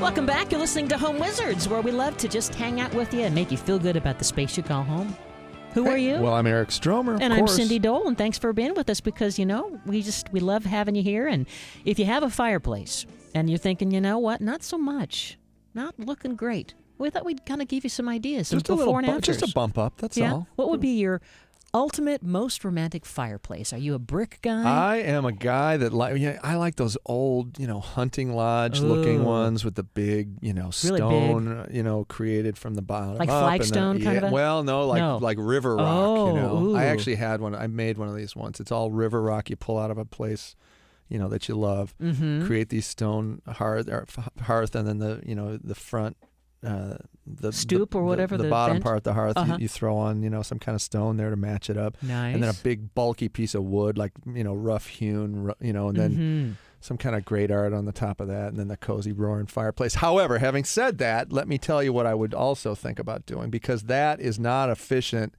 Welcome back. You're listening to Home Wizards, where we love to just hang out with you and make you feel good about the space you call home. Who are you? Well, I'm Eric Stromer, And of course. I'm Cindy Dole, and thanks for being with us because, we love having you here. And if you have a fireplace and you're thinking, you know what, not so much, not looking great, we thought we'd kind of give you some ideas, some Just a before and afters. just a bump up, that's all. What would be your ultimate, most romantic fireplace? Are you a brick guy? I am a guy that I like those old, hunting lodge looking ones with the big, stone, big. Created from the bottom like up. flagstone kind of a? Well, no, like river rock, ooh. I actually had one. I made one of these once. It's all river rock you pull out of a place, that you love. Mm-hmm. Create these stone hearth and then the front the stoop or whatever, the the bottom bench? part, the hearth, you throw on some kind of stone there to match it up. Nice. And then a big bulky piece of wood, like rough hewn, and then some kind of great art on the top of that, and then the cozy roaring fireplace. However, having said that, let me tell you what I would also think about doing, because that is not efficient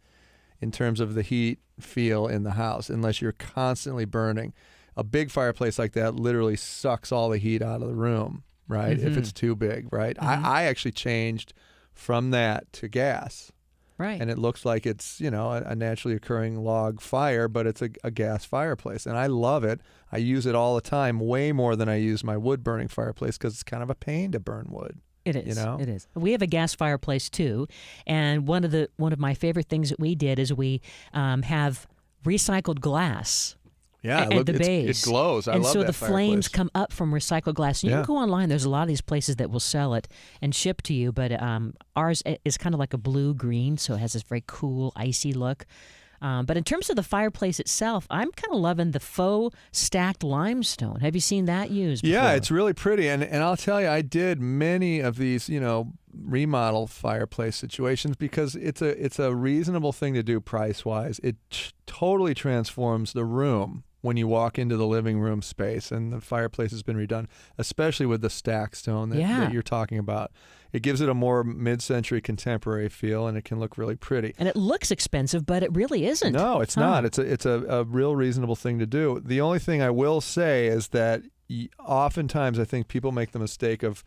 in terms of the heat feel in the house unless you're constantly burning. A big fireplace like that literally sucks all the heat out of the room. Right, if it's too big, right? I actually changed from that to gas, right? And it looks like it's a naturally occurring log fire, but it's a gas fireplace, and I love it. I use it all the time, way more than I use my wood burning fireplace, because it's kind of a pain to burn wood. It is. It is. We have a gas fireplace too, and one of my favorite things that we did is we have recycled glass. Yeah, at the base. It glows. I love that. And so the fireplace. flames come up from recycled glass. And you can go online. There's a lot of these places that will sell it and ship to you. But ours is kind of like a blue-green, so it has this very cool, icy look. But in terms of the fireplace itself, I'm kind of loving the Faux stacked limestone. Have you seen that used before? Yeah, it's really pretty. And I'll tell you, I did many of these, remodel fireplace situations because it's a reasonable thing to do price-wise. It totally transforms the room when you walk into the living room space, and the fireplace has been redone, especially with the stack stone that you're talking about. It gives it a more mid-century contemporary feel, and it can look really pretty. And it looks expensive, but it really isn't. No, it's not. It's a real reasonable thing to do. The only thing I will say is that oftentimes I think people make the mistake of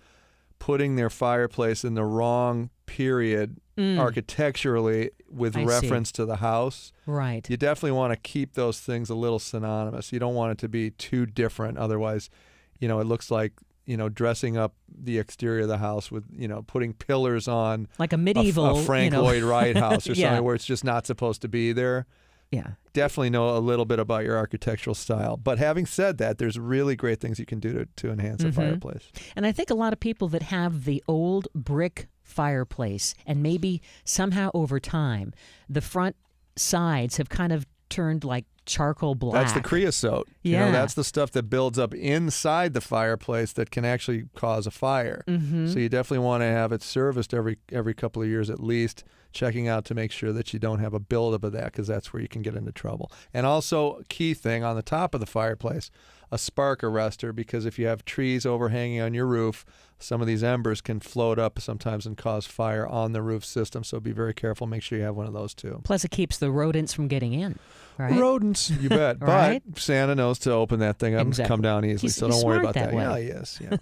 putting their fireplace in the wrong period architecturally with reference to the house. Right. You definitely want to keep those things a little synonymous. You don't want it to be too different. Otherwise, it looks like, dressing up the exterior of the house with, putting pillars on. Like a medieval. A Frank Lloyd Wright house or something where it's just not supposed to be there. Yeah. Definitely know a little bit about your architectural style. But having said that, there's really great things you can do to enhance a fireplace. And I think a lot of people that have the old brick fireplace, and maybe somehow over time, the front sides have kind of turned like charcoal black. That's the creosote. Yeah. That's the stuff that builds up inside the fireplace that can actually cause a fire. So you definitely want to have it serviced every couple of years at least, checking out to make sure that you don't have a buildup of that, because that's where you can get into trouble. And also, key thing on the top of the fireplace, a spark arrestor, because if you have trees overhanging on your roof, some of these embers can float up sometimes and cause fire on the roof system. So be very careful. Make sure you have one of those too. Plus, it keeps the rodents from getting in. Right? Rodents, you bet. Right? But Santa knows to open that thing up and come down easily, so don't worry about that. Way. Yeah, yes. Yeah.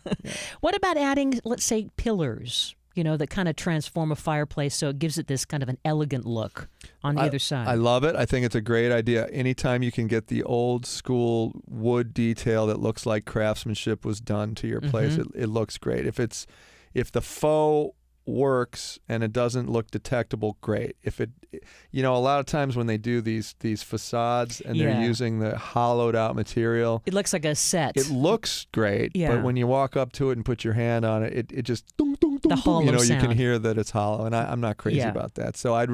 What about adding, let's say, pillars? That kind of transform a fireplace so it gives it this kind of an elegant look on either side. I love it. I think it's a great idea. Anytime you can get the old school wood detail that looks like craftsmanship was done to your place, it looks great. If the faux works and it doesn't look detectable, great. If it, a lot of times when they do these facades and they're using the hollowed out material, it looks like a set. It looks great, but when you walk up to it and put your hand on it, it just dum, dum, dum, the hollow you sound. can hear that it's hollow, and I'm not crazy about that. So I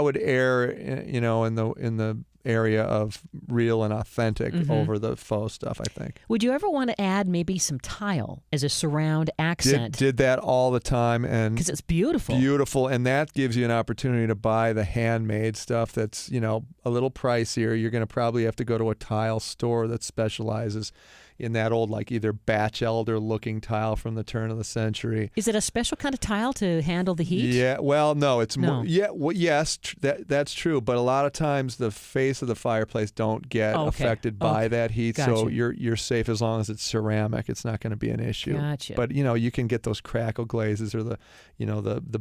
would err, in the area of real and authentic over the faux stuff, I think. Would you ever want to add maybe some tile as a surround accent? Did that all the time, and because it's beautiful. Beautiful, and that gives you an opportunity to buy the handmade stuff that's, a little pricier. You're going to probably have to go to a tile store that specializes in that old like either Batch Elder looking tile from the turn of the century. Is it a special kind of tile to handle the heat? Yeah, well, no, it's No. more. Yeah, well, yes, that's true. But a lot of times the face of the fireplace don't get affected by that heat, Gotcha. so you're safe as long as it's ceramic. It's not going to be an issue. Gotcha. But you can get those crackle glazes or the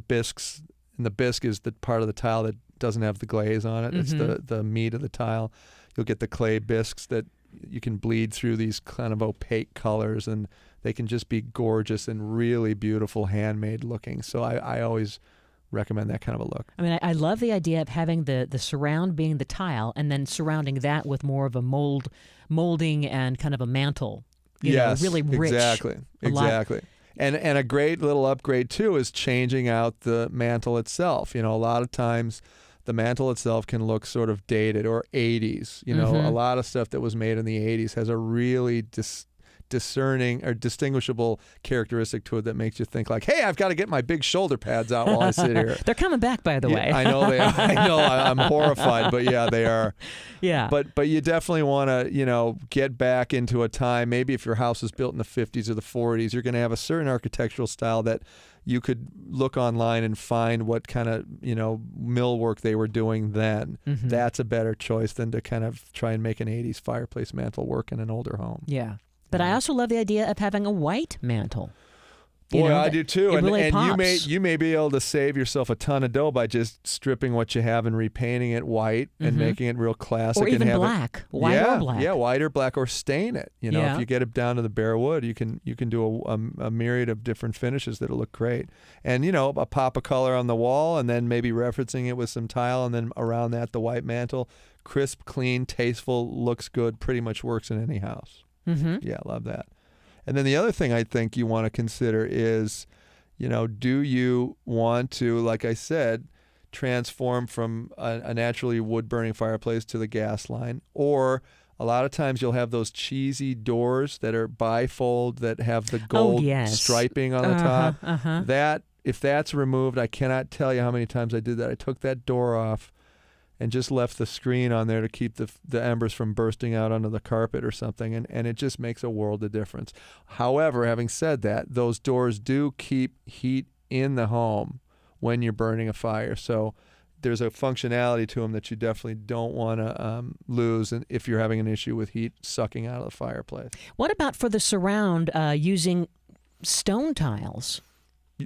bisques, and the bisque is the part of the tile that doesn't have the glaze on it. It's the meat of the tile. You'll get the clay bisques that you can bleed through these kind of opaque colors, and they can just be gorgeous and really beautiful, handmade looking. So I always recommend that kind of a look. I mean, I love the idea of having the surround being the tile and then surrounding that with more of a molding and kind of a mantle. Yes, really rich. Exactly. And a great little upgrade too is changing out the mantle itself. A lot of times the mantle itself can look sort of dated or 80s. A lot of stuff that was made in the 80s has a really discerning or distinguishable characteristic to it that makes you think like, hey, I've got to get my big shoulder pads out while I sit here. They're coming back, by the way. I know they are. I know. I'm horrified, but yeah, they are. Yeah. But you definitely want to, get back into a time. Maybe if your house was built in the 50s or the 40s, you're going to have a certain architectural style that you could look online and find what kind of, millwork they were doing then. That's a better choice than to kind of try and make an 80s fireplace mantle work in an older home. Yeah. But I also love the idea of having a white mantle. Boy, I do too. It really and pops. you may be able to save yourself a ton of dough by just stripping what you have and repainting it white and making it real classic. Or even and black. White or black. Yeah, white or black, or stain it. If you get it down to the bare wood, you can do a myriad of different finishes that'll look great. And a pop of color on the wall, and then maybe referencing it with some tile, and then around that the white mantle. Crisp, clean, tasteful, looks good. Pretty much works in any house. Yeah, love that. And then the other thing I think you want to consider is, do you want to, like I said, transform from a naturally wood-burning fireplace to the gas line? Or a lot of times you'll have those cheesy doors that are bifold that have the gold striping on the top. That, if that's removed, I cannot tell you how many times I did that. I took that door off and just left the screen on there to keep the embers from bursting out onto the carpet or something, and it just makes a world of difference. However, having said that, those doors do keep heat in the home when you're burning a fire, so there's a functionality to them that you definitely don't want to lose if you're having an issue with heat sucking out of the fireplace. What about for the surround using stone tiles?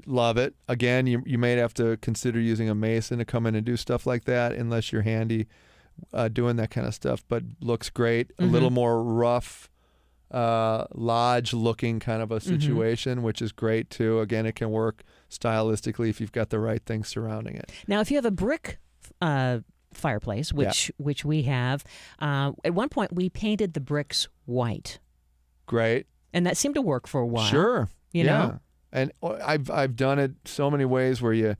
Love it. Again, you may have to consider using a mason to come in and do stuff like that, unless you're handy doing that kind of stuff. But looks great. A little more rough, lodge-looking kind of a situation, which is great too. Again, it can work stylistically if you've got the right things surrounding it. Now, if you have a brick fireplace, which we have, at one point we painted the bricks white. Great. And that seemed to work for a while. Sure. You know? And I've done it so many ways where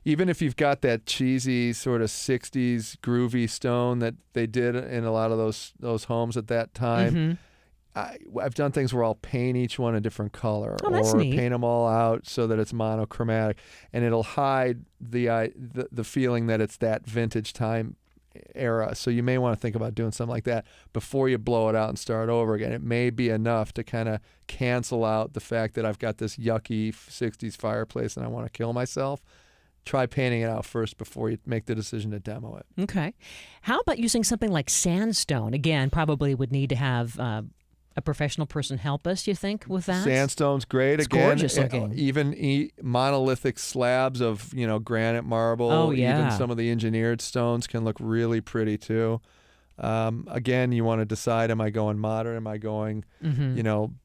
even if you've got that cheesy sort of 60s groovy stone that they did in a lot of those homes at that time, I've done things where I'll paint each one a different color, or neat. Paint them all out so that it's monochromatic, and it'll hide the feeling that it's that vintage time era. So you may want to think about doing something like that before you blow it out and start over again. It may be enough to kind of cancel out the fact that I've got this yucky 60s fireplace and I want to kill myself. Try painting it out first before you make the decision to demo it. Okay. How about using something like sandstone? Again, probably would need to have a professional person help us, you think, with that? Sandstone's great. It's gorgeous looking. Even monolithic slabs of granite, marble, even some of the engineered stones can look really pretty too. Again, you want to decide, am I going modern? Am I going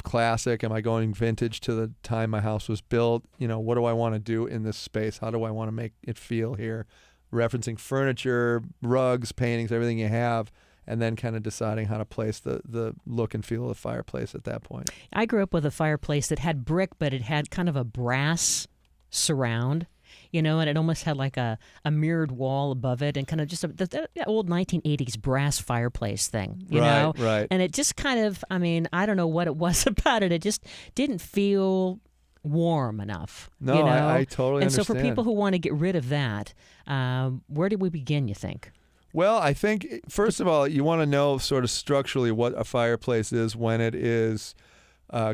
classic? Am I going vintage to the time my house was built? What do I want to do in this space? How do I want to make it feel here? Referencing furniture, rugs, paintings, everything you have, and then kind of deciding how to place the look and feel of the fireplace at that point. I grew up with a fireplace that had brick, but it had kind of a brass surround, and it almost had like a mirrored wall above it, and kind of just the old 1980s brass fireplace thing, you know? Right. And it just kind of, I don't know what it was about it. It just didn't feel warm enough. No, I totally understand. And so for people who want to get rid of that, where do we begin, you think? Well, I think, first of all, you want to know sort of structurally what a fireplace is when it is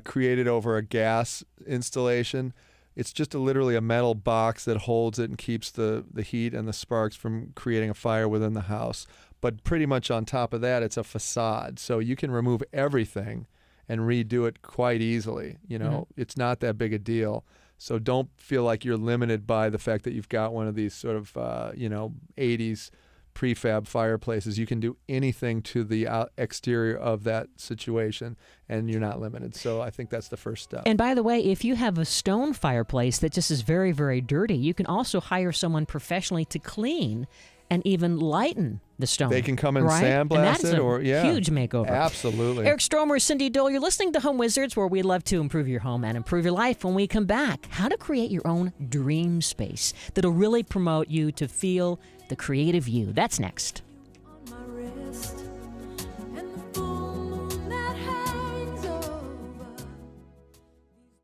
created over a gas installation. It's just literally a metal box that holds it and keeps the heat and the sparks from creating a fire within the house. But pretty much on top of that, it's a facade. So you can remove everything and redo it quite easily. It's not that big a deal. So don't feel like you're limited by the fact that you've got one of these sort of, 80s prefab fireplaces. You can do anything to the exterior of that situation, and you're not limited. So I think that's the first step. And by the way, if you have a stone fireplace that just is very, very dirty, you can also hire someone professionally to clean and even lighten the stone. They can come and right? sandblast and it, huge makeover. Absolutely. Eric Stromer, Cindy Dole, you're listening to Home Wizards, where we love to improve your home and improve your life. When we come back, how to create your own dream space that'll really promote you to feel the creative you. That's next.